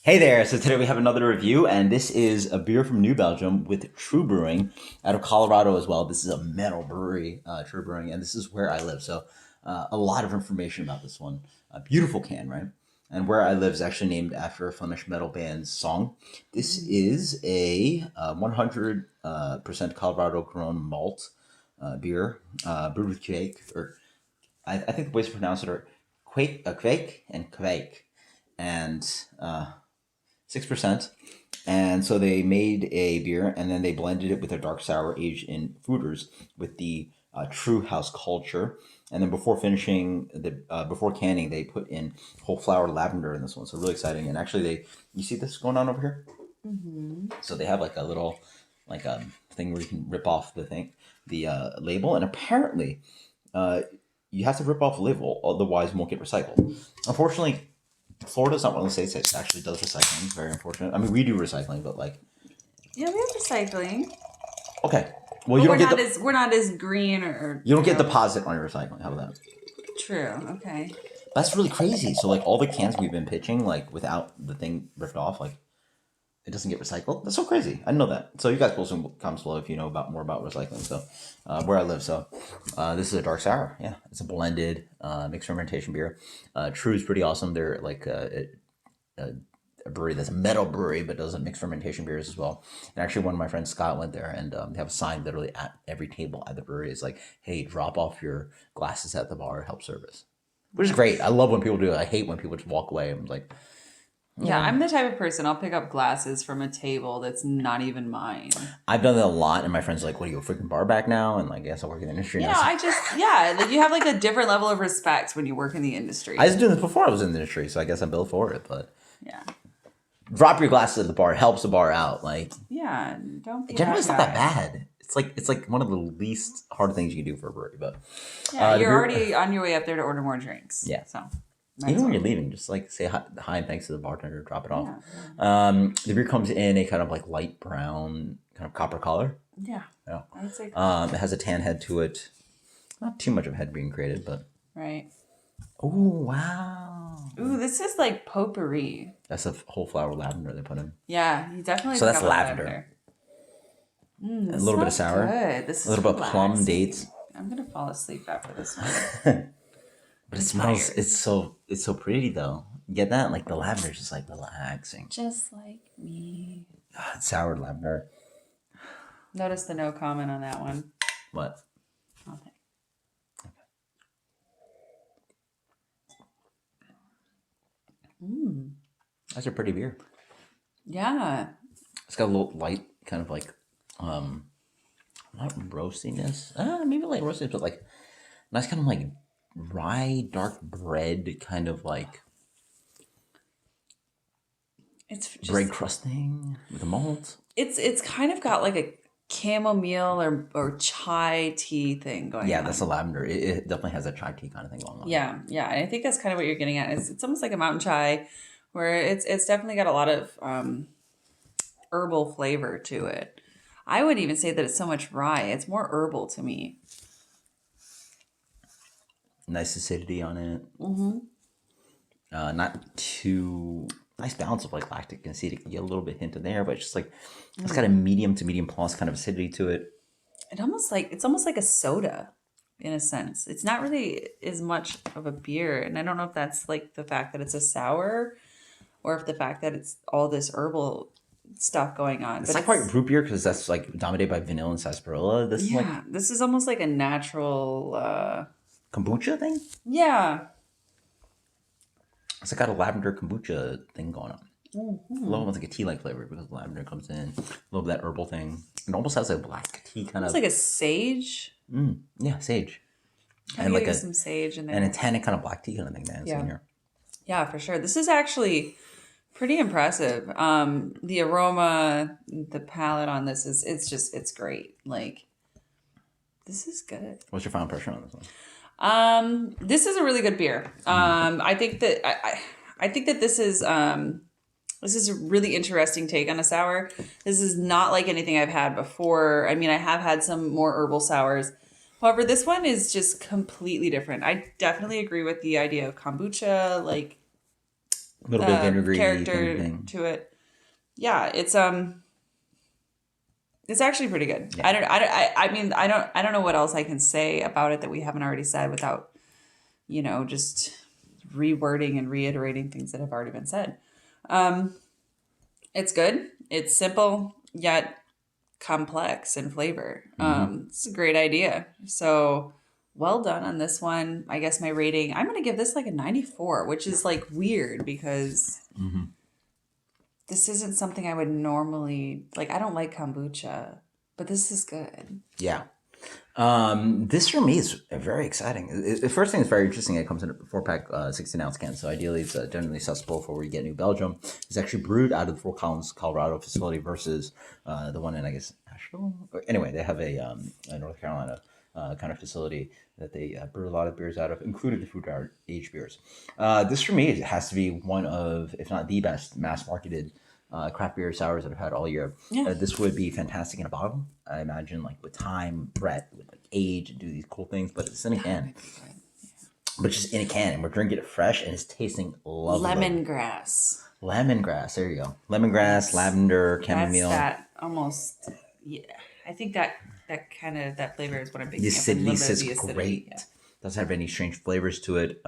Hey there! So today we have another review, and this is a beer from New Belgium with True Brewing out of Colorado as well. This is a metal brewery, True Brewing, and this is where I live. So a lot of information about this one. A beautiful can, right? And where I live is actually named after a Flemish metal band's song. This is a 100% Colorado grown malt beer brewed with Quake, or I think the ways to pronounce it are Quake and Quake, and 6%. And so they made a beer and then they blended it with a dark sour aged in foeders with the true house culture. And then before canning, they put in whole flower lavender in this one. So really exciting. And actually, you see this going on over here? Mm-hmm. So they have like a little thing where you can rip off the label. And apparently, you have to rip off the label, otherwise it won't get recycled. Unfortunately, Florida's not one of the states that actually does recycling. Very unfortunate. I mean, we do recycling, but Yeah, we have recycling. okay. Well, But you we're don't not get as we're not as green or you don't get deposit on your recycling. How about that? true. Okay. That's really crazy. So like all the cans we've been pitching, like without the thing ripped off, like it doesn't get recycled. That's so crazy. I didn't know that. So you guys will some comments below if you know more about recycling. So where I live. So this is a dark sour. Yeah, it's a blended mixed fermentation beer. True is pretty awesome. They're like a brewery that's a metal brewery but does mixed fermentation beers as well. And actually, one of my friends, Scott, went there and they have a sign literally at every table at the brewery. It's like, hey, drop off your glasses at the bar, help service. Which is great. I love when people do it. I hate when people just walk away. I'm like, Yeah, I'm the type of person I'll pick up glasses from a table that's not even mine. I've done that a lot, and my friends are like, what are you, a freaking bar back now? And like, yes, I work in the industry You now. know, like you have like a different level of respect when you work in the industry. I was doing this before I was in the industry, so I guess I'm built for it. But Yeah. drop your glasses at the bar. It helps the bar out. Like, Yeah, don't be generally, it's not that that guy. bad. It's like one of the least hard things you can do for a brewery. But Yeah, the you're beer- already on your way up there to order more drinks. Yeah. So even when you're leaving, just like say hi and thanks to the bartender, drop it off. Yeah. The beer comes in a kind of like light brown, kind of copper color. Yeah. Yeah. I'd say It has a tan head to it. Not too much of a head being created, but right. oh wow. Ooh, this is like potpourri. That's a whole flower lavender they put in. Yeah, you definitely. So that's pick up lavender. This A little bit of smells sour. Good. This A little is bit of plum relaxing. dates. I'm gonna fall asleep after this one. But it smells. It's so pretty though. You get that? Like the lavender is just like relaxing. Just like me. It's sour lavender. Notice the no comment on that one. What? Nothing. That's a pretty beer. Yeah. It's got a little light, kind of like, not roastiness. Maybe like roastiness, but like nice kind of like rye dark bread kind of like It's just, bread crusting with a malt. It's kind of got like a chamomile or chai tea thing going on. Yeah, that's a lavender. It definitely has a chai tea kind of thing going on. Yeah, yeah. And I think that's kind of what you're getting at. It's almost like a mountain chai where it's definitely got a lot of herbal flavor to it. I would even say that it's so much rye. It's more herbal to me. Nice acidity on it. Mm-hmm. Not too nice balance of like lactic and acetic. You get a little bit hint in there, but it's just like it's got a medium to medium plus kind of acidity to it. It's almost like a soda in a sense. It's not really as much of a beer, and I don't know if that's like the fact that it's a sour, or if the fact that it's all this herbal stuff going on. It's not quite root beer because that's like dominated by vanilla and sarsaparilla. This is like this is almost like a natural. kombucha thing. Yeah. It's like got a lavender kombucha thing going on. Mm-hmm. A little almost like a tea-like flavor because lavender comes in. A little bit of that herbal thing. It almost has a black tea kind It's of. like a sage. Yeah, sage. And like some sage in there. And a tannic kind of black tea kind of thing. Yeah. In here. Yeah, for sure. This is actually pretty impressive. The aroma, the palate on this it's great. Like, this is good. What's your final impression on this one? This is a really good beer. I think that I think that this is a really interesting take on a sour. This is not like anything I've had before. I mean, I have had some more herbal sours. However, this one is just completely different. I definitely agree with the idea of kombucha. Like, A little bit vinegary kind of character thing. to it. Yeah, it's actually pretty good. Yeah. I mean, I don't know what else I can say about it that we haven't already said without, just rewording and reiterating things that have already been said. It's good. It's simple yet complex in flavor. It's a great idea. So well done on this one. I guess my rating, I'm going to give this like a 94, which is like weird because this isn't something I would normally like. I don't like kombucha, but this is good. Yeah. This for me is very exciting. The first thing is very interesting. It comes in a 4-pack, 16-ounce can. So ideally, it's generally accessible for where you get New Belgium. It's actually brewed out of the Fort Collins, Colorado facility versus the one in, I guess, Asheville. Anyway, they have a North Carolina kind of facility that they brew a lot of beers out of, including the food aged beers. This for me has to be one of, if not the best, mass marketed craft beer sours that I've had all year. Yeah. This would be fantastic in a bottle. I imagine, like with time, Brett would like age and do these cool things, but it's in a can. But just in a can, and we're drinking it fresh, and it's tasting lovely. Lemongrass. Lemongrass. There you go. Lemongrass, lavender, chamomile. That's that almost. Yeah, I think that kind of that flavor is what I'm picking The up. acidity sits The acidity, great. yeah. Doesn't have any strange flavors to it.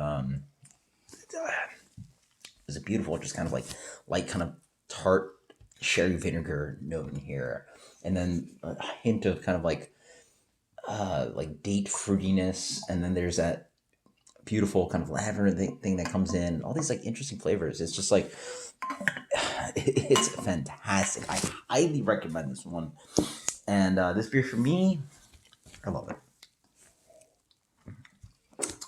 There's a beautiful, just kind of like light, kind of tart sherry vinegar note in here, and then a hint of kind of like date fruitiness, and then there's that beautiful kind of lavender thing that comes in. All these like interesting flavors. It's just like it's fantastic. I highly recommend this one. And this beer for me, I love it.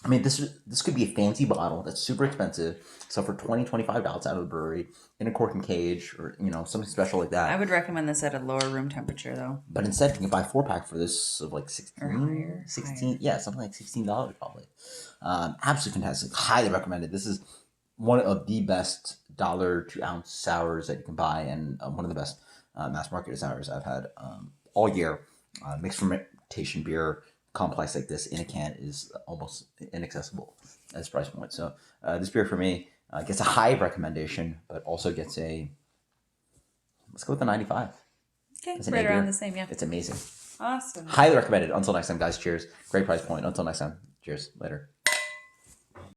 I mean, this could be a fancy bottle that's super expensive. So for $25 out of the brewery in a cork and cage, or something special like that. I would recommend this at a lower room temperature though. But instead, you can buy a 4-pack for this of like 16, Or higher, 16, yeah, something like $16 probably. Absolutely fantastic. Highly recommended. This is one of the best $1 to ounce sours that you can buy, and one of the best mass market sours I've had all year. Mixed fermentation beer complex like this in a can is almost inaccessible at this price point. So this beer for me gets a high recommendation, but also gets let's go with the 95. Okay, It's an right A around beer. the same, yeah. It's amazing. Awesome. Highly recommended. Until next time, guys. Cheers. Great price point. Until next time. Cheers. Later.